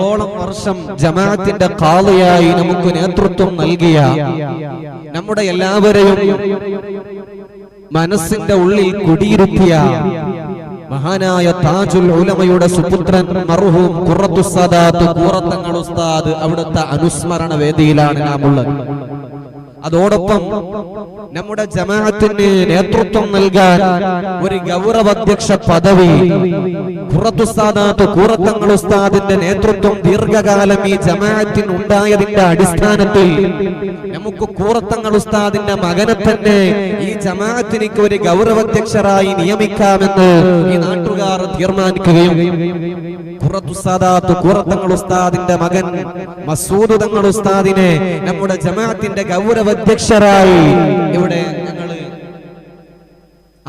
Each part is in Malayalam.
10 വർഷം ജമാഅത്തിന്റെ ഖാദിയായി നമുക്ക് നേതൃത്വം നൽകിയ നമ്മുടെ എല്ലാവരെയും മനസ്സിന്റെ ഉള്ളിൽ കുടിയിരുത്തിയ മഹാനായ താജുൽ ഉലമയുടെ സുപുത്രൻ മർഹൂം ഖുറത്തുസ് സാദാത്ത് കൂറത്തങ്ങൾ ഉസ്താദ് അവിടുത്തെ അനുസ്മരണ വേദിയിലാണ് നാം ഉള്ളത്. അതോടൊപ്പം നമ്മുടെ ജമാഅത്തിന് നേതൃത്വം നൽകാൻ ഒരു ഗൗരവാധ്യക്ഷ പദവി ഖുറത്തുസ് സാദാത്ത് കൂറത്തങ്ങൾ ഉസ്താദിന്റെ നേതൃത്വം ദീർഘകാലം ഈ ജമാഅത്തിന് ഉണ്ടായതിന്റെ അടിസ്ഥാനത്തിൽ നമുക്ക് കൂറത്തങ്ങൾ ഉസ്താദിന്റെ മകനെ തന്നെ ഈ ജമാഅത്തിലേക്ക് ഒരു ഗൗരവാധ്യക്ഷരായി നിയമിക്കാമെന്ന് ഈ നാട്ടുകാർ തീർമാനിക്കുകയും ഖുറത്തുസ് സാദാത്ത് കൂറത്തങ്ങൾ ഉസ്താദിന്റെ മകൻ മസൂദ് തങ്ങൾ ഉസ്താദിനെ നമ്മുടെ ജമാഅത്തിന്റെ ഗൗരവാധ്യക്ഷരായി ഇവിടെ ഞങ്ങൾ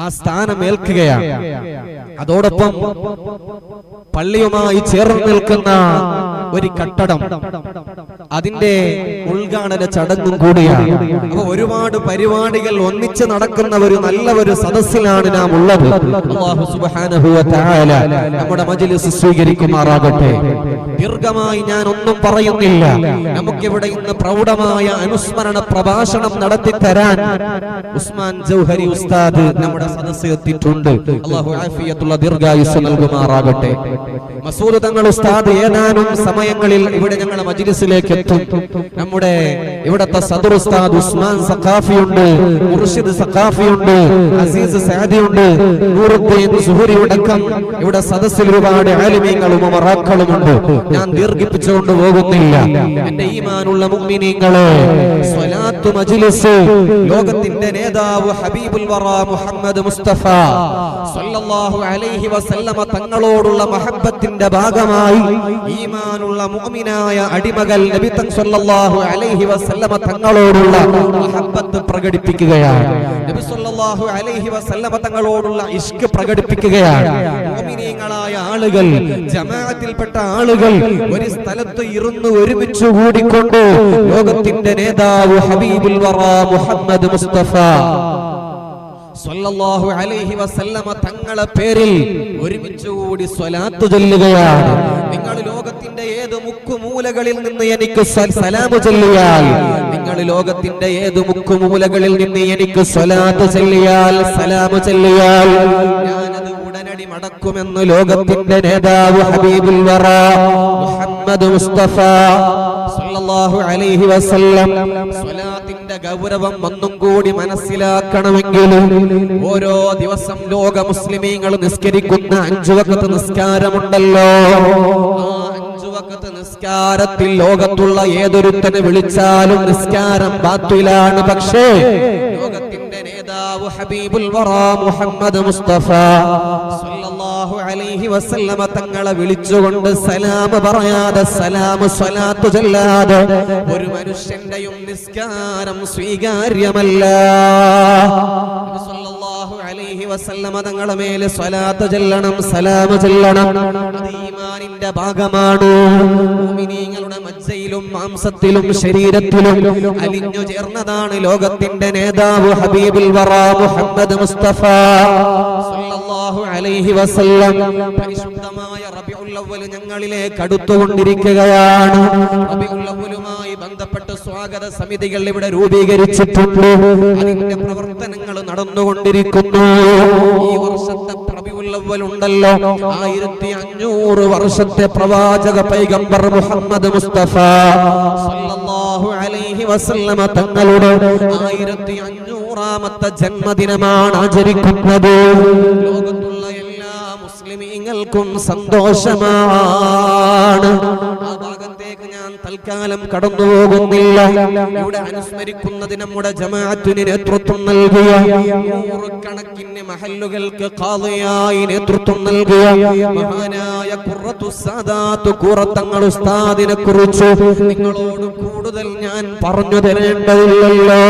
ആ സ്ഥാനം ഏൽക്കുകയാണ്. അതോടൊപ്പം പള്ളിയുമായി ചേർന്ന് നിൽക്കുന്ന ഒരു കട്ടടം, അതിന്റെ ഉദ്ഘാടന ചടങ്ങും കൂടിയാണ്. അപ്പൊ ഒരുപാട് പരിപാടികൾ ഒന്നിച്ച് നടക്കുന്ന ഒരു നല്ല ഒരു സദസ്സിലാണ് നാം ഉള്ളത്. അല്ലാഹു സുബ്ഹാനഹു വ തആല നമ്മുടെ മജ്ലിസ് സ്വീകരിക്കുമാറാകട്ടെ. ദീർഘമായി ഞാൻ ഒന്നും പറയുന്നില്ല. നമുക്കിവിടെ ഇന്ന് പ്രൗഢമായ അനുസ്മരണ പ്രഭാഷണം നടത്തി തരാൻ ഉസ്മാൻ ജൗഹരി ഉസ്താദ് നമ്മുടെ സദസ്സിൽ എത്തിയിട്ടുണ്ട്. അല്ലാഹു ആഫിയത്തുള്ള ദീർഘായുസ്സ് നൽകുമാറാകട്ടെ. മസൂദ് തങ്ങൾ ഉസ്താദ് ഏതാനും സമയങ്ങളിൽ ഇവിടെ ഞങ്ങളുടെ മജ്ലിസിലേക്ക് എത്തും. നമ്മുടെ ഇവിടത്തെ സദർ ഉസ്താദ് ഉസ്മാൻ സഖാഫിയുണ്ട്, മുർഷിദ് സഖാഫിയുണ്ട്, അസീസ് സാദിയുണ്ട്, നൂറുദ്ദീൻ സുഹരി അടക്കം ഇവിടെ സദസ്സിൽ ഒരുപാട് ആലിമീങ്ങളും ഉമറാക്കളുമുണ്ട്. ഞാൻ ദീർഘിപ്പിച്ചുകൊണ്ട് പോകുന്നില്ല. എന്റെ ഈമാനുള്ള മുഅ്മിനീങ്ങളെ, സ്വലാത്ത് മജ്ലിസ് ലോകത്തിന്റെ നേതാവ് ഹബീബുൽ വറ മുഹമ്മദ് മുസ്തഫ സല്ലല്ലാഹു അലൈഹി വസല്ലമ തങ്ങളോടുള്ള മഹബ്ബത്തിന്റെ ഭാഗമായി ഈമാനുള്ള മുഅ്മിനായ അടിമകൾ നബി സല്ലല്ലാഹു അലൈഹി വസല്ലമ തങ്ങളോടുള്ള മഹബ്ബത്ത് പ്രകടിപ്പിക്കുകയാണ്. നബി സല്ലല്ലാഹു അലൈഹി വസല്ലമ തങ്ങളോടുള്ള ഇഷ്ക് പ്രകടിപ്പിക്കുകയാണ്. മുഅ്മിനീങ്ങളായ ആളുകൾ, ജമാഅത്തിൽപ്പെട്ട ആളുകൾ ഒരു സ്ഥലത്ത് ഇരുന്ന് ഒരുമിച്ച് കൂടിക്കൊണ്ട് ലോകത്തിന്റെ നേതാവ് ഹബീബുൽ വറ മുഹമ്മദ് മുസ്തഫ സല്ലല്ലാഹു അലൈഹി വസല്ലമ തങ്ങളെ പേരിൽ ഒരുമിച്ച് കൂടി സ്വലാത്ത് ചൊല്ലുകയാണ്. നിങ്ങൾ ലോകത്തിന്റെ ഏത് മുക്കുമൂലകളിൽ നിന്ന് എനിക്ക് സലാം ചൊല്ലിയാൽ, നിങ്ങൾ ലോകത്തിന്റെ ഏത് മുക്കുമൂലകളിൽ നിന്ന് എനിക്ക് സ്വലാത്ത് ചൊല്ലിയാൽ, സലാം ചൊല്ലിയാൽ ഞാനത് ഉടനടി മടക്കുമെന്ന് ലോകത്തിന്റെ നേതാവ് ഹബീബുൽ വറ മുഹമ്മദ് മുസ്തഫ സല്ലല്ലാഹു അലൈഹി വസല്ലം. സ്വലാത്തിന്റെ ഗൗരവം ഒന്നും കൂടി മനസ്സിലാക്കണമെങ്കിൽ ഓരോ ദിവസം ലോക മുസ്ലിമീങ്ങൾ നിസ്കരിക്കുന്ന 5 വഖത്ത് നിസ്കാരമുണ്ടല്ലോ. ആ 5 വഖത്ത് നിസ്കാരത്തിൽ ലോകത്തുള്ള ഏതൊരുത്തനെ വിളിച്ചാലും നിസ്കാരം ബാത്തിലാണ്. പക്ഷേ ലോകത്തിന്റെ നേതാവ് ഹബീബുൽ വറ മുഹമ്മദ് മുസ്തഫ സല്ലല്ലാഹു അലൈഹി വസല്ലമ തങ്ങളെ വിളിച്ചുകൊണ്ട് സലാം പറയാതെ, സലാം സ്വലാത്ത് ചൊല്ലാതെ ഒരു മനുഷ്യന്റെയും നിസ്കാരം സ്വീകാര്യമല്ല. സല്ലല്ലാഹു അലൈഹി വസല്ലമ തങ്ങളെ മേലെ സ്വലാത്ത് ചൊല്ലണം, സലാം ചൊല്ലണം. അത് ഈമാനിന്റെ ഭാഗമാണ്. മുഅ്മിനീങ്ങളുടെ മജ്ജയിലും മാംസത്തിലും ശരീരത്തിലും അലിഞ്ഞു ചേർന്നതാണ് ലോകത്തിന്റെ നേതാവ് ഹബീബുൽ വറ മുഹമ്മദ് മുസ്തഫ സല്ലല്ലാഹു അലൈഹി വസല്ലം. പരിശുദ്ധമായ റബീഉൽ അവ്വൽ ഞങ്ങളിലേക്ക് അടുത്തുകൊണ്ടിരിക്കുകയാണ്. റബീഉൽ അവ്വലുമായി ബന്ധപ്പെട്ട് സ്വാഗത സമിതികൾ ഇവിടെ രൂപീകരിച്ചിട്ടുണ്ട്. അതിന്റെ പ്രവർത്തനങ്ങൾ നടന്നുകൊണ്ടിരിക്കുന്നു. ഈ വർഷത്തെ റബീഉൽ അവ്വൽ ഉണ്ടല്ലോ, 1500 വർഷത്തെ പ്രവാചക പൈഗംബർ മുഹമ്മദ് മുസ്തഫ സല്ലല്ലാഹു അലൈഹി വസല്ലമ തങ്ങളുടെ 1500ാമത്തെ ജന്മദിനമാണ് ആചരിക്കുന്നത്. ലോകത്തുള്ള എല്ലാ മുസ്ലിമീങ്ങൾക്കും സന്തോഷമാണ്. ആ ഭാഗത്തേക്ക് ഞാൻ തൽക്കാലം കടന്നു പോകുന്നില്ല. ഇവിടെ അനുസ്മരിക്കുന്നത് നമ്മുടെ ജമാഅത്തിന് നേതൃത്വം നൽകിയ, നൂറുകണക്കിന് മഹല്ലുകൾക്ക് ഖാദിയായി നേതൃത്വം നൽകിയ മഹാനായ ഖുറത്തുസ് സാദാത്ത് കൂറത്തങ്ങൾ ഉസ്താദിനെ കുറിച്ച് നിങ്ങളോട് കൂടുതൽ ഞാൻ പറഞ്ഞു തരേണ്ടതില്ലല്ലോ.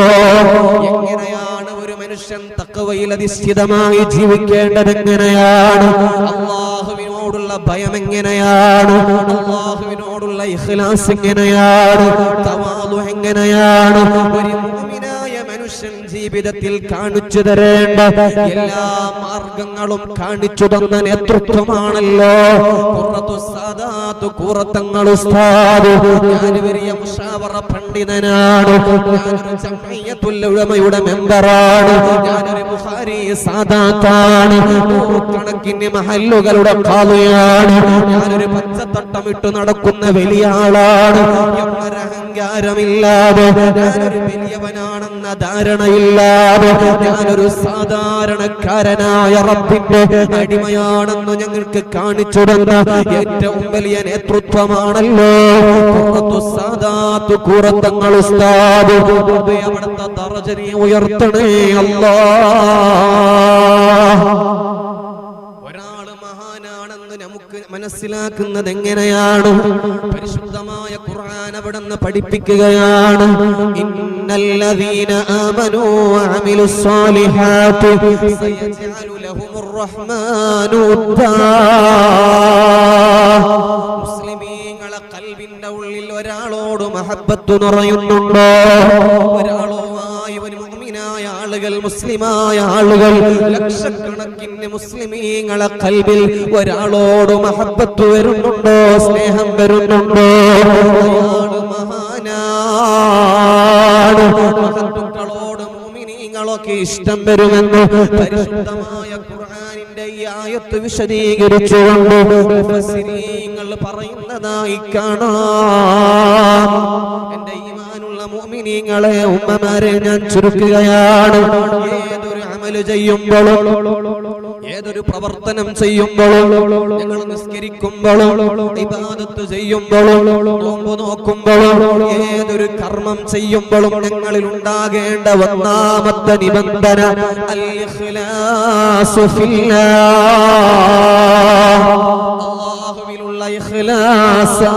എങ്ങനെയാണ് ഒരു മനുഷ്യൻ തഖ്വയിൽ അധിഷ്ഠിതമായി ജീവിക്കേണ്ടത്? എങ്ങനെയാണ് അല്ലാഹുവിനോടുള്ള ഭയം? എങ്ങനെയാണ് അല്ലാഹുവിനോടുള്ള ഇഖ്ലാസ്? എങ്ങനെയാണ് തവാദു? എങ്ങനെയാണ് ഒരു മുഅ്മിനായ മനുഷ്യൻ ജീവിതത്തിൽ കാണിച്ചു തരേണ്ട എല്ലാ മാർഗങ്ങളും കാണിച്ചു തന്ന നേതൃത്വമാണല്ലോ ഖുറത്തുസ് സാദാത്ത് ഖുറത്തങ്ങൾ ഉസ്താദ്. ഞാൻ വലിയ മുശാവറ പണ്ഡിതനാണ്, ഞാനൊരു ജംഇയ്യത്തുൽ ഉലമയുടെ മെമ്പറാണ്, ഞാനൊരു ബുഖാരി സാദാത്താണ്, നൂറുകണക്കിന് മഹല്ലുകളുടെ ഖാദിയാണ്, ഞാനൊരു പച്ചത്തട്ടമിട്ട് നടക്കുന്ന വലിയ ആളാണ് എന്നൊരു അഹങ്കാരമില്ലാതെ, ഞാനൊരു വലിയവനാണെന്ന ധാരണയില്ലാതെ, ഞാനൊരു സാധാരണക്കാരനായ റബ്ബിന്റെ അടിമയാണെന്ന് ഞങ്ങൾക്ക് കാണിച്ചു തന്ന ഏറ്റവും വലിയ നേതൃത്വമാണല്ലോ ഖുറത്തുസ് സാദാത്ത് ഖുറത്തങ്ങൾ ഉസ്താദ്. അവിടുത്തെ ദറജനെ ഉയർത്തണേ അല്ലാഹ്. ഒരാള് മഹാനാണെന്ന് നമുക്ക് മനസ്സിലാക്കുന്നത് എങ്ങനെയാണ്? പരിശുദ്ധമായ ഖുർആൻ അവിടുന്ന് പഠിപ്പിക്കുകയാണ്, ഇന്നല്ലദീന ആമനൂ വഅമിലുസ് സ്വാലിഹാത്തി സയജ്അലു ലഹുമുർ റഹ്മാനു ഉദ്ദാ. മുസ്ലിമീങ്ങളെ ഖൽബിന്റെ ഉള്ളിൽ ഒരാളോട് മഹബ്ബത്ത് നിറയുന്നുണ്ടോ? ഒരാളുമായി ഒരു മുഅ്മിനായ ആളുകൾ, മുസ്ലിമായ ആളുകൾ, ലക്ഷക്കണക്കിന് മുസ്ലിമീങ്ങളെ ഖൽബിൽ ഒരാളോട് മഹബ്ബത്ത് വരുന്നുണ്ടോ? സ്നേഹം വരുന്നുണ്ടോ? അയാൾ മഹാനാണ്. മഹത്തുക്കളോട് മുഅ്മിനീങ്ങളൊക്കെ ഇഷ്ടം വരുമെന്ന് പരിശുദ്ധമായ ഖുർആനിന്റെ ഈ ആയത്ത് വിശദീകരിച്ചുകൊണ്ട് മുഫസ്സിരീങ്ങൾ പറയുന്നതായി കാണാം. എന്റെ ഈമാനുള്ള മുഅ്മിനീങ്ങളെ, ഉമ്മമാരെ ഞാൻ ചുരുക്കുകയാണ്. ഏതൊരു അമല് ചെയ്യുമ്പോഴും, ഏതൊരു പ്രവർത്തനം ചെയ്യുമ്പോഴും, ഞങ്ങൾ നിസ്കരിക്കുമ്പോഴും, ഇബാദത്ത് ചെയ്യുമ്പോഴും, നോമ്പ് നോക്കുമ്പോഴും, ഏതൊരു കർമ്മം ചെയ്യുമ്പോഴും ഞങ്ങളിൽ ഉണ്ടാകേണ്ട ഒന്നാമത്തെ നിബന്ധന അൽ ഇഖ്ലാസു ഫില്ലാഹ്. അല്ലാഹുവിലുള്ള ഇഖ്ലാസാണ്.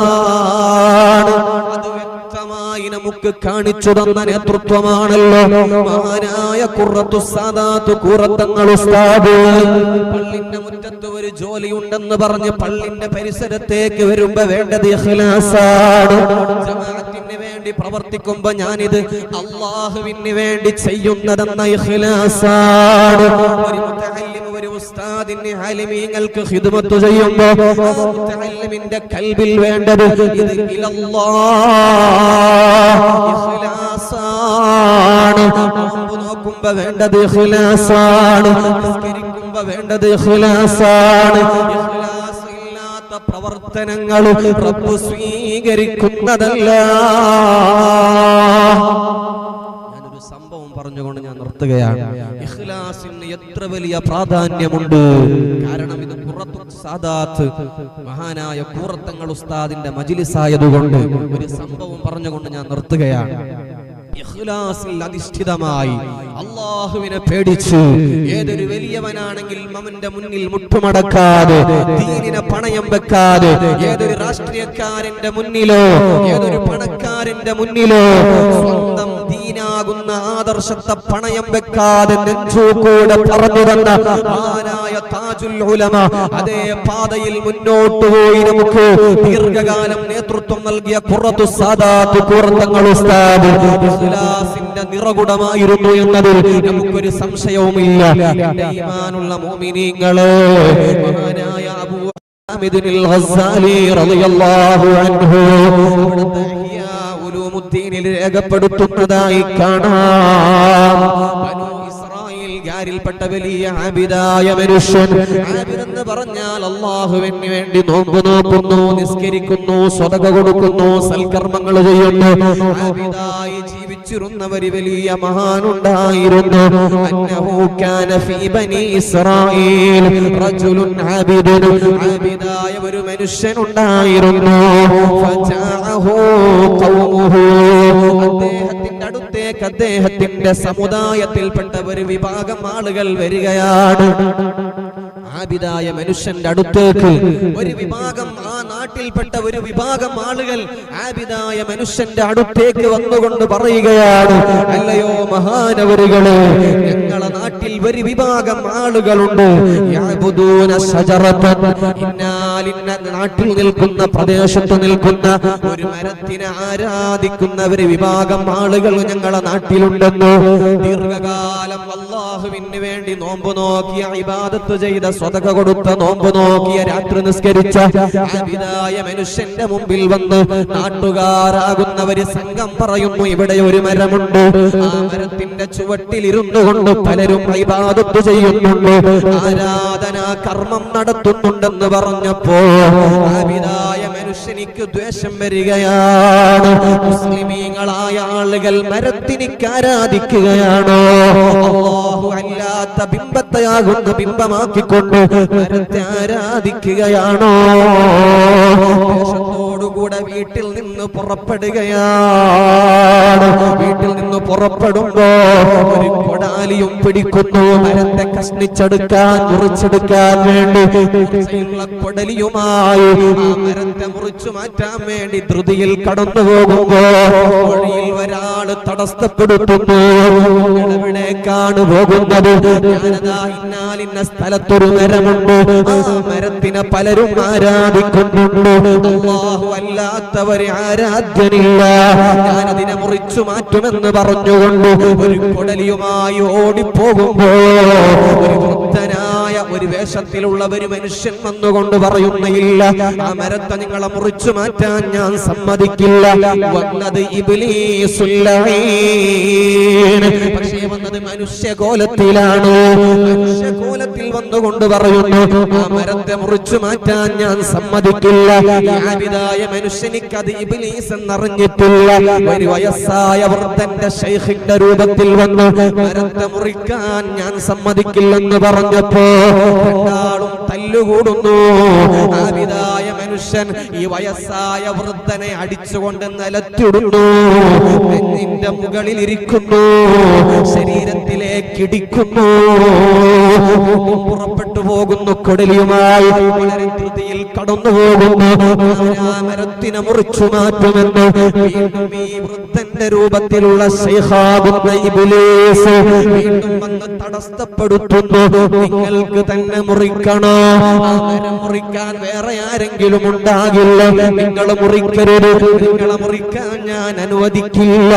അത് വ്യക്തമായി നമുക്ക് കാണിച്ചു തന്ന നേതൃത്വമാണല്ലോ മഹാനായ ഖുറത്തുസ് സാദാത്ത് ഖുറത്തങ്ങൾ ഉസ്താദ്. പള്ളിന്റെ മുറ്റത്ത് ഒരു ജോലിയുണ്ടെന്ന് പറഞ്ഞ് പള്ളിന്റെ പരിസരത്തേക്ക് വരുമ്പോ വേണ്ടത് ഇഖ്ലാസാണ്. ജമാഅത്തിന് വേണ്ടി പ്രവർത്തിക്കുമ്പോ ഞാനിത് അല്ലാഹുവിന് വേണ്ടി ചെയ്യുന്നതെന്ന ഇഖ്ലാസാണ്. ഒരു മുതഅല്ലിം, ഒരു ഉസ്താദിന് ആലിമീങ്ങൾക്ക് ഖിദ്മത്ത് ചെയ്യുമ്പോ ആ മുതഅല്ലിമിന്റെ ഖൽബിൽ വേണ്ടത് ഇത് ഇലല്ലാഹ് ഇഖ്ലാസാണ്. നോമ്പ് നോക്കുമ്പോ വേണ്ടത് ഇഖ്ലാസാണ്, നിസ്കരിക്കുമ്പോ വേണ്ടത് ഇഖ്ലാസാണ്. ഇഖ്ലാസ് ഇല്ലാത്ത പ്രവർത്തനങ്ങൾ റബ്ബ് സ്വീകരിക്കുന്നതല്ല. ഞാനൊരു സംഭവം പറഞ്ഞുകൊണ്ട് ഞാൻ നിർത്തുകയാണ്. ഇഖ്ലാസിന് എത്ര വലിയ പ്രാധാന്യമുണ്ട്. കാരണം ഇത് ഖുറത്തുസ് സാദാത്ത് മഹാനായ ഖുറത്തങ്ങൾ ഉസ്താദിന്റെ മജ്ലിസ് ആയതുകൊണ്ട് ഒരു സംഭവം പറഞ്ഞുകൊണ്ട് ഞാൻ നിർത്തുകയാണ്. ഇഖ്ലാസിൽ അധിഷ്ഠിതമായി അല്ലാഹുവിനെ പേടിച്ച് ഏതൊരു വലിയവനാണെങ്കിൽ അവന്റെ മുന്നിൽ മുട്ടുമടക്കാതെ, ദീനിനെ പണയം വെക്കാതെ, ഏതൊരു രാഷ്ട്രീയക്കാരന്റെ മുന്നിലോ ഏതൊരു പണക്കാരന്റെ മുന്നിലോ സ്വന്തം ദീനാകുന്ന ആദർശത്തെ പണയം വെക്കാതെ നെഞ്ചൂക്കൂടെ പറഞ്ഞു തന്ന മഹാനായ താജുൽ ഉലമ അതേ പാതയിൽ മുന്നോട്ട് പോയി നമുക്ക് ദീർഘകാലം നേതൃത്വം നൽകിയ ഖുറത്തുസ് സാദാത്ത് ഖുറത്തങ്ങൾ ഉസ്താദ് ഇഖ്ലാസിന്റെ നിറകുടമായിരുന്നു എന്നതിൽ നമുക്കൊരു സംശയവുമില്ല. എന്റെ ഈമാനുള്ള മുഅ്മിനീങ്ങളെ, മഹാനായ അബൂ ഹമീദുൽ ഗസ്സാലി റളിയല്ലാഹു അൻഹു അവിടുത്തെ ഇഹ്യാ ഉലൂമുദ്ദീനിൽ രേഖപ്പെടുത്തുന്നതായി കാണാം. ബനൂ ഇസ്രായേൽ ഗാരിൽപ്പെട്ട വലിയ ആബിദായ മനുഷ്യൻ. ആബിദ് എന്ന് പറഞ്ഞാൽ അല്ലാഹുവിന് വേണ്ടി നോമ്പ് നോക്കുന്നു, നിസ്കരിക്കുന്നു, സ്വതക കൊടുക്കുന്നു, സൽക്കർമ്മങ്ങൾ ചെയ്യുന്നു. ആബിദായി ജീവിച്ചിരുന്ന ഒരു വലിയ മഹാനുണ്ടായിരുന്നു. അന്നഹു കാന ഫീ ബനി ഇസ്രായേൽ റജുലുൻ ആബിദുൻ. ആബിദായ ഒരു മനുഷ്യൻ ഉണ്ടായിരുന്നു. ഫജാഅഹു ഖൗമുഹു. അദ്ദേഹത്തിന്റെ അടുത്തേക്ക് അദ്ദേഹത്തിന്റെ സമുദായത്തിൽപ്പെട്ട ഒരു വിഭാഗം ആളുകൾ വരികയാണ്. ആബിദായ മനുഷ്യന്റെ അടുത്തേക്ക് ഒരു വിഭാഗം, ആ നാട്ടിൽപ്പെട്ട ഒരു വിഭാഗം ആളുകൾ ആബിദായ മനുഷ്യന്റെ അടുത്തേക്ക് വന്നുകൊണ്ട് പറയുകയാണ്, അല്ലയോ മഹാനവരുകളെ, ഞങ്ങളെ നാട്ടിൽ ഒരു വിഭാഗം ആളുകളുണ്ട്, യഅബുദൂന ശജറതൻ, ഇന്നാലിന്ന നാട്ടിൽ നിൽക്കുന്ന പ്രദേശത്ത് നിൽക്കുന്ന ഒരു മരത്തിനെ ആരാധിക്കുന്ന ഒരു വിഭാഗം ആളുകൾ ഞങ്ങളെ നാട്ടിലുണ്ടെന്ന്. ദീർഘകാലം അല്ലാഹുവിന് വേണ്ടി നോമ്പ് നോക്കിയ, ഇബാദത്ത് ചെയ്ത, സ്വതക കൊടുത്ത, നോമ്പ് നോക്കിയ, രാത്രി നിസ്കരിച്ച ആബിദായ മനുഷ്യന്റെ മുമ്പിൽ വന്ന് നാട്ടുകാരാകുന്നവര് സംഘം പറയുന്നു, ഇവിടെ ഒരു മരമുണ്ട്, ആ മരത്തിന്റെ ചുവട്ടിൽ ഇരുന്നു കൊണ്ട് പലരും ഇബാദത്ത് ചെയ്യുന്നുണ്ട്, ആരാധനാ കർമ്മം നടത്തുന്നുണ്ടെന്ന് പറഞ്ഞപ്പോ ആബിദായ മനുഷ്യനിക്ക് ദ്വേഷം വരികയാണ്. മുസ്ലിമീങ്ങളായ ആളുകൾ മരത്തിനിക്ക് ആരാധിക്കുകയാണോ? അല്ലാഹു അല്ലാത്ത ബിംബത്തെയാകുന്ന ബിംബമാക്കിക്കൊണ്ട് മരത്തെ ആരാധിക്കുകയാണോ? ോടുകൂടെ വീട്ടിൽ നിന്ന് പുറപ്പെടുകയാണ്. വീട്ടിൽ നിന്ന് പുറപ്പെടുമ്പോ ഒരു കൊടാലിയും പിടിക്കുന്നു, മരത്തെ കഷ്ണിച്ചെടുക്കാൻ, മുറിച്ചെടുക്കാൻ വേണ്ടി കൊടലിയുമായി ആ മരത്തെ മുറിച്ചു മാറ്റാൻ വേണ്ടി ധൃതിയിൽ കടന്നു പോകുമ്പോ വഴിയിൽ ഒരാള് തടസ്സപ്പെടുത്തുന്നു. എവിടേക്കാണ് പോകുന്നത്? ഇന്നാലിന്ന സ്ഥലത്തൊരു മരമുണ്ട്, ആ മരത്തിനെ പലരും ആരാധിക്കുന്നുണ്ട്, അല്ലാഹു അല്ലാത്തവരെ ആരാധ്യനില്ല, ഞാനതിനെ മുറിച്ചു മാറ്റുമെന്ന് പറഞ്ഞുകൊണ്ട് ഒരു കൊടലിയുമായി ഓടിപ്പോകുമ്പോ ഒരു വൃദ്ധനായ ഒരു വേഷത്തിലുള്ള ഒരു മനുഷ്യൻ വന്നുകൊണ്ട് പറയുന്നില്ല, ആ മരത്തെ നിങ്ങളെ മുറിച്ചു മാറ്റാൻ ഞാൻ സമ്മതിക്കില്ല. വന്നത് ഇബ്ലീസുൽ ലഈൻ, പക്ഷേ വന്നത് മനുഷ്യകോലത്തിലാണ്. മനുഷ്യകോലത്തിൽ വന്നുകൊണ്ട് പറയുന്നു, ആ മരത്തെ മുറിച്ചു മാറ്റാൻ ഞാൻ സമ്മതിക്കില്ല. ആബിദായ മനുഷ്യനിക്ക് അത് ഇബ്ലീസ് എന്നറിഞ്ഞിട്ടില്ല. ഒരു വയസ്സായ വൃദ്ധന്റെ ശൈഖിന്റെ രൂപത്തിൽ വന്ന് മരത്തെ മുറിക്കാൻ ഞാൻ സമ്മതിക്കില്ലെന്ന് പറഞ്ഞപ്പോ രണ്ടാളും തല്ലുകൂടുന്നു. ആബിദായ മനുഷ്യൻ ഈ വയസ്സായ വൃദ്ധനെ അടിച്ചുകൊണ്ട് നിലത്തിടുന്നു, നെഞ്ഞിന്റെ മുകളിൽ ഇരിക്കുന്നു, ശരീരത്തിലേക്ക് ഇടിക്കുന്നു, പുറപ്പെട്ടു പോകുന്നു. കൊടലിയുമായി വളരെ ധൃതിയിൽ കടന്നു പോകുന്നു. മരത്തിനെ മുറിച്ചു മാറ്റുമെന്ന് വീണ്ടും ഈ വൃദ്ധന്റെ രൂപത്തിലുള്ള ശൈഖാകുന്ന ഇബ്ലീസ് വീണ്ടും വന്ന് തടസ്സപ്പെടുത്തുന്നു. നിങ്ങൾക്ക് തന്നെ മുറിക്കണോ? ആ മരം മുറിക്കാൻ വേറെ ആരെങ്കിലും ഉണ്ടാകില്ല, നിങ്ങൾ മുറിക്കരുത്, നിങ്ങളെ മുറിക്കാൻ ഞാൻ അനുവദിക്കില്ല.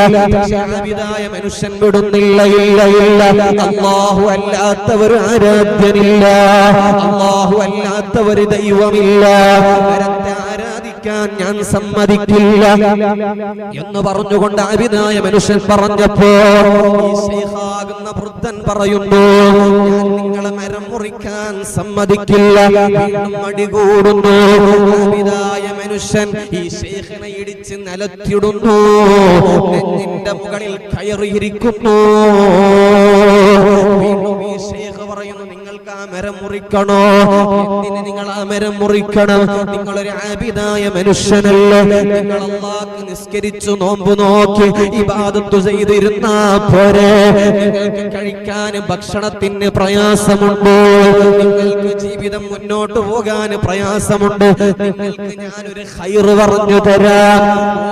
ആബിദായ മനുഷ്യൻ വിടുന്നില്ല. ഇല്ല ഇല്ല, അല്ലാഹു അല്ലാത്തവർ ആരാധ്യനില്ല, അല്ലാഹു അല്ലാത്തവർ ദൈവമില്ല, മരത്തെ ആരാധിക്കാൻ ഞാൻ സമ്മതിക്കില്ല എന്ന് പറഞ്ഞുകൊണ്ട് ആബിദായ മനുഷ്യൻ പറഞ്ഞപ്പോ ഈ ശൈഖാകുന്ന വൃദ്ധൻ പറയുന്നു, ഞാൻ നിങ്ങളെ മരം മുറിക്കാൻ സമ്മതിക്കില്ല. വീണ്ടും അടികൂടുന്നു. ആബിദായ മനുഷ്യൻ ഈ ശൈഖിനെ ഇടിച്ച് നിലത്തിടുന്നു, നെഞ്ഞിന്റെ മുകളിൽ കയറിയിരിക്കുന്നു. വീണ്ടും ഈ ശൈഖ് പറയുന്നു, നിങ്ങൾക്ക് ആ മരം മുറിക്കണോ? എന്തിന് നിങ്ങൾ ആ മരം മുറിക്കണം? നിങ്ങളൊരു ആബിദായ മനുഷ്യനല്ലേ? നിങ്ങൾ അല്ലാഹുവിനെ നിസ്കരിച്ചു, നോമ്പ് നോക്കി, ഇബാദത്ത് ചെയ്തിരുന്നാ പോരെ? നിങ്ങൾക്ക് കഴിക്കാൻ ഭക്ഷണത്തിന് പ്രയാസമുണ്ട്, നിങ്ങൾക്ക് ജീവിതം മുന്നോട്ട് പോകാൻ പ്രയാസമുണ്ട്, നിങ്ങൾക്ക് ഞാനൊരു ഖൈറ് പറഞ്ഞു തരാം.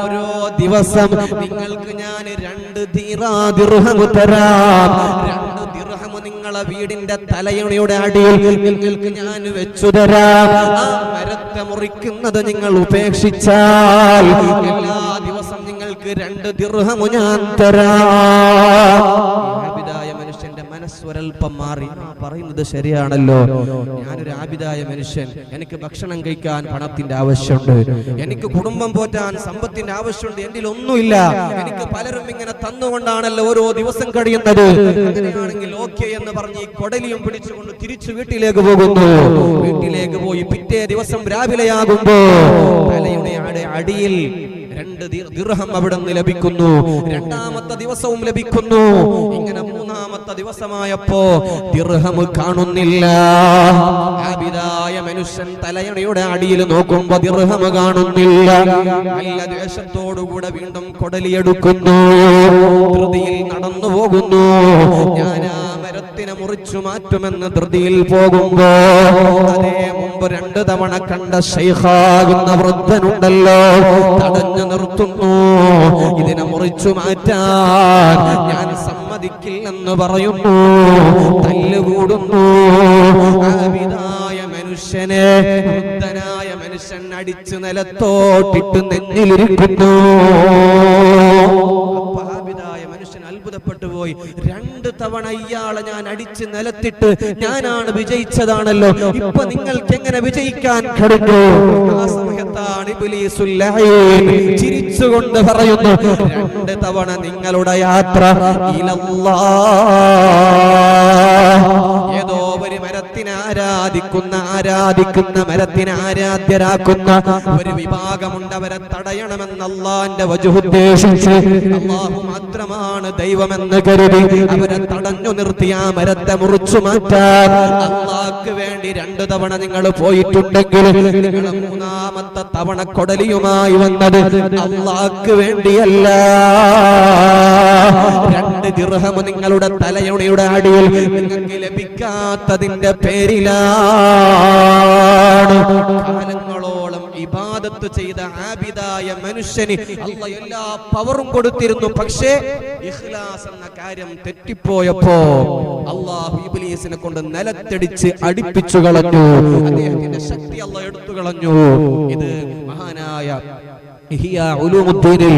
ഓരോ ദിവസം നിങ്ങൾക്ക് ഞാൻ 2 ദിർഹം തരാം. 2 ദിർഹം നിങ്ങളെ വീടിന്റെ തലയണയുടെ അടിയിൽ നിങ്ങൾക്ക് ഞാൻ വെച്ചു തരാം. ആ മരത്തെ മുറിക്കുന്നത് നിങ്ങൾ ഉപേക്ഷിച്ചാൽ എല്ലാ ദിവസം നിങ്ങൾക്ക് 2 ദിർഹം ഞാൻ തരാം. ആബിദായ മനുഷ്യന്റെ മനസ്സൊരൽപ്പം മാറി. പറയുന്നത് ശരിയാണല്ലോ, ഞാനൊരു ആബിദായ മനുഷ്യൻ, എനിക്ക് ഭക്ഷണം കഴിക്കാൻ പണത്തിന്റെ ആവശ്യമുണ്ട്, എനിക്ക് കുടുംബം പോറ്റാൻ സമ്പത്തിന്റെ ആവശ്യമുണ്ട്, എന്റെ ഒന്നുമില്ല, എനിക്ക് പലരും ഇങ്ങനെ തന്നുകൊണ്ടാണല്ലോ ഓരോ ദിവസം കഴിയുന്നത്. അങ്ങനെയാണെങ്കിൽ ഓക്കെ എന്ന് പറഞ്ഞ് ഈ കൊടലിയും പിടിച്ചുകൊണ്ട് തിരിച്ചു വീട്ടിലേക്ക് പോകുന്നു. വീട്ടിലേക്ക് പോയി പിറ്റേ ദിവസം രാവിലെയാകുമ്പോ തലയുടെ അടിയിൽ 2 ദിർഹം അവിടെ നിന്ന് ലഭിക്കുന്നു. 2ാമത്തെ ദിവസവും ലഭിക്കുന്നു. ഇങ്ങനെ 3ാമത്തെ ദിവസമായപ്പോ ദിർഹം കാണുന്നില്ല. ആബിദായ മനുഷ്യൻ തലയണയുടെ അടിയിൽ നോക്കുമ്പോ ദിർഹം കാണുന്നില്ല. നല്ല ദ്വേഷത്തോടുകൂടെ വീണ്ടും കൊടലിയെടുക്കുന്നു, ധൃതിയിൽ നടന്നു പോകുന്നു. ഞാൻ ആ മരത്തിനെ മുറിച്ചു മാറ്റുമെന്ന് ധൃതിയിൽ പോകുമ്പോ അതേ മുമ്പ് 2 തവണ കണ്ട ശൈഖാകുന്ന വൃദ്ധനുണ്ടല്ലോ തടഞ്ഞു നിർത്തുന്നു. ഇതിനെ മുറിച്ചു മാറ്റാൻ ഞാൻ സമ്മതിക്കില്ലെന്ന് പറയുന്നു. തല്ലുകൂടുന്നു. ആബിദായ മനുഷ്യനെ വൃദ്ധനായ മനുഷ്യൻ അടിച്ചു നിലത്തോട്ടിട്ട് നെഞ്ഞിലിരിക്കുന്നു. മനുഷ്യൻ അത്ഭുതപ്പെട്ടു പോയി. 2 തവണ ഇയാളെ ഞാൻ അടിച്ച് നിലത്തിട്ട് ഞാനാണ് വിജയിച്ചതാണല്ലോ, ഇപ്പൊ നിങ്ങൾക്ക് എങ്ങനെ വിജയിക്കാൻ കഴിഞ്ഞു? ആ സമയത്താണ് ഇബ്ലീസുൽ ലഈൻ ചിരിച്ചുകൊണ്ട് പറയുന്നു, 2 തവണ നിങ്ങളുടെ യാത്ര ഇലല്ലാഹ്. ഏതോ ഒരു മരത്തിനെ ആരാധിക്കുന്ന മരത്തിനെ ആരാധ്യരാക്കുന്ന ഒരു വിഭാഗമുണ്ട്. അവരെ തടയണമെന്ന് അല്ലാഹുവിന്റെ വജ്ഹ് ഉദ്ദേശിച്ച് അല്ലാഹു മാത്രമാണ് ദൈവമെന്ന് കരുതി അവരെ തടഞ്ഞു നിർത്തി ആ മരത്തെ മുറിച്ചു മാറ്റാൻ അല്ലാഹുക്ക് വേണ്ടി 2 തവണ നിങ്ങൾ പോയിട്ടുണ്ടെങ്കിൽ നിങ്ങൾ 3ാമത്തെ തവണ കൊടലിയുമായി വന്നത് അല്ലാഹുക്ക് വേണ്ടിയല്ല. 2 ദിർഹം നിങ്ങളുടെ തലയുണയുടെ അടിയിൽ നിങ്ങൾക്ക് ലഭിക്കാത്തതിന്റെ പേരിലാണ്. കാലങ്ങളോളം ഇബാദത്ത് ചെയ്ത ആബിദായ മനുഷ്യന് അല്ലാഹ് എല്ലാ പവറും കൊടുത്തിരുന്നു. പക്ഷേ ഇഖ്ലാസ് എന്ന കാര്യം തെറ്റിപ്പോയപ്പോ അല്ലാഹു ഇബ്ലീസിനെ കൊണ്ട് നിലത്തടിച്ച് അടിപ്പിച്ചു കളഞ്ഞു. അദ്ദേഹത്തിന്റെ ശക്തി അല്ലാഹ് എടുത്തു കളഞ്ഞു. ഇത് മഹാനായ ഇഹ്യാ ഉലൂമുദ്ദീനിൽ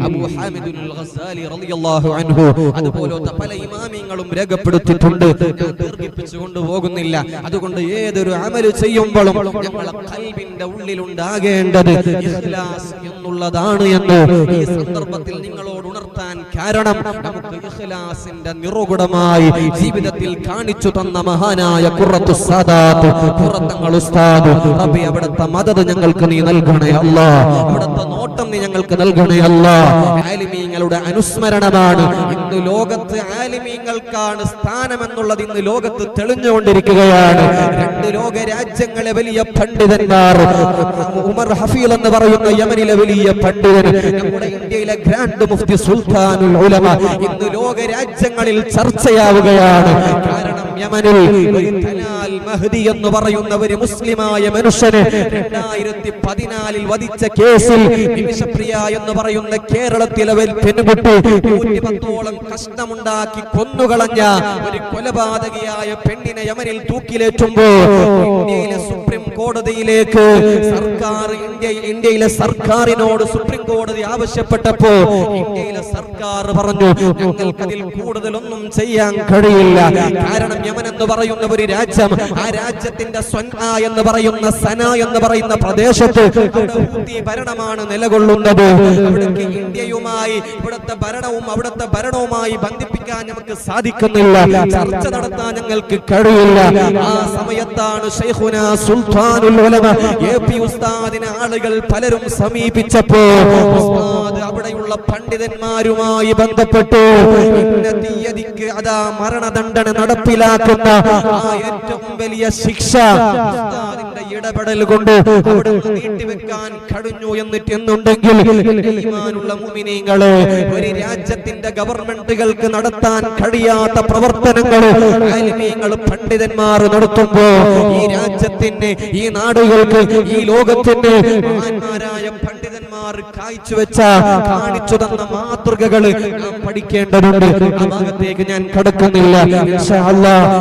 അബൂ ഹാമിദ് അൽ ഗസാലി റളിയല്ലാഹു അൻഹു അതുപോലത്തെ പല ഇമാമിങ്ങളും രേഖപ്പെടുത്തിയിട്ടുണ്ട്. ഞാൻ ദീർഘിപ്പിച്ചു കൊണ്ടുപോകുന്നില്ല. അതുകൊണ്ട് ഏതൊരു അമല് ചെയ്യുമ്പോഴും ഞങ്ങളുടെ ഖൽബിന്റെ ഉള്ളിൽ ഉണ്ടാകേണ്ടത് ഇഖ്ലാസ് എന്നുള്ളതാണ് എന്ന് ഈ സന്ദർഭത്തിൽ നിങ്ങളോട് ഉണർത്താൻ കാരണം നമുക്ക് ഇഖ്ലാസിന്റെ നിറുകുടമായി ജീവിതത്തിൽ കാണിച്ചു തന്ന മഹാനായ ഖുറത്തുസ് സാദാത്ത് ഖുറത്തങ്ങൾ ഉസ്താദ് റബ്ബി അവിടുത്തെ മദദ് ഞങ്ങൾക്ക് നീ നൽകണേ അല്ലാഹ്. അവിടുത്തെ നോട്ടം നീ ഞങ്ങൾക്ക് നൽകണേ അല്ലാഹ്. ആലിമീങ്ങളുടെ അനുസ്മരണമാണ് ഇന്ന് ലോകത്ത്. ആലിമീങ്ങൾക്കാണ് സ്ഥാനമെന്നുള്ളത് ഇന്ന് ലോകത്ത് തെളിഞ്ഞുകൊണ്ടിരിക്കുകയാണ്. 2 ലോക രാജ്യങ്ങളെ വലിയ പണ്ഡിതന്മാർ, ഉമർ ഹഫീൽ എന്ന് പറയുന്ന യമനിലെ വലിയ പണ്ഡിതൻ, നമ്മുടെ ഇന്ത്യയിലെ ഗ്രാൻഡ് മുഫ്തി സുൽത്താനുൽ ഉലമ ഇന്ന് ലോക രാജ്യങ്ങളിൽ ചർച്ചയാവുകയാണ്. കാരണം യമനിൽ തലാൽ മഹ്ദി എന്ന് പറയുന്ന ഒരു മുസ്ലിമായ മനുഷ്യനെ 2014 വധിച്ച കേസിൽ നിമിഷപ്രിയ എന്ന് പറയുന്ന കേരളത്തിലെ പെൺകുട്ടി 110ഓളം കഷ്ടമുണ്ടാക്കി കൊന്നുകളഞ്ഞ ഒരു കൊലപാതകിയായ പെണ്ണിനെ യമനിൽ തൂക്കിലേറ്റുമ്പോൾ ഇന്ത്യയിലെ സുപ്രീം കോടതിയിലേക്ക് ഇന്ത്യയിലെ സർക്കാരിനോട് സുപ്രീം കോടതി ആവശ്യപ്പെട്ടപ്പോ ഇന്ത്യയിലെ സർക്കാർ പറഞ്ഞു, ഞങ്ങൾക്കതിൽ കൂടുതലൊന്നും ചെയ്യാൻ കഴിയില്ല. കാരണം യമൻ എന്ന് പറയുന്ന ഒരു രാജ്യം, ആ രാജ്യത്തിന്റെ സ്വൻആ എന്ന് പറയുന്ന സന എന്ന് പറയുന്ന പ്രദേശത്ത് ഭരണമാണ് നിലകൊള്ളുന്നത്. അവിടേക്ക് ഇന്ത്യയുമായി ഇവിടുത്തെ ഭരണവുമായി ബന്ധിപ്പിക്കാൻ നമുക്ക് സാധിക്കുന്നില്ല. ചർച്ച നടത്താൻ ഞങ്ങൾക്ക് കഴിയില്ല. ആ സമയത്താണ് ശൈഖുനാ സുൽത്താനുൽ ഉലമ എപി ഉസ്താദിനെ ആളുകൾ പലരും സമീപിച്ചപ്പോ ഉസ്താദ് അവിടെയുള്ള പണ്ഡിതന്മാരുമായി ബന്ധപ്പെട്ടു ഇന്ന തീയതിക്ക് അതാ മരണദണ്ഡന നടപ്പിലാക്കുന്ന ആ ഏറ്റവും വലിയ ശിക്ഷ ഉസ്താദിന്റെ ഇടപെടൽ കൊണ്ട് അവിടെ നീട്ടിവെക്കാൻ കഴിഞ്ഞു എന്നുണ്ടെങ്കിൽ ഈമാനുള്ള മുഅ്മിനീങ്ങളെ, ഒരു രാജ്യത്തിന്റെ ഗവൺമെന്റുകൾക്ക് നടത്താൻ കഴിയാത്ത പ്രവർത്തനങ്ങൾ ആലിമീങ്ങൾ പണ്ഡിതന്മാർ നടത്തുമ്പോ ഈ രാജ്യത്തിന്, ഈ നാടുകൾക്ക്, ഈ ലോകത്തിന് മഹാന്മാരായ പണ്ഡിതന്മാർ കാണിച്ചു തന്ന മാതൃകകൾ നാം പഠിക്കേണ്ടതുണ്ട്. ആ ഭാഗത്തേക്ക് ഞാൻ കടക്കുന്നില്ല. ഇൻഷാ അല്ലാഹ്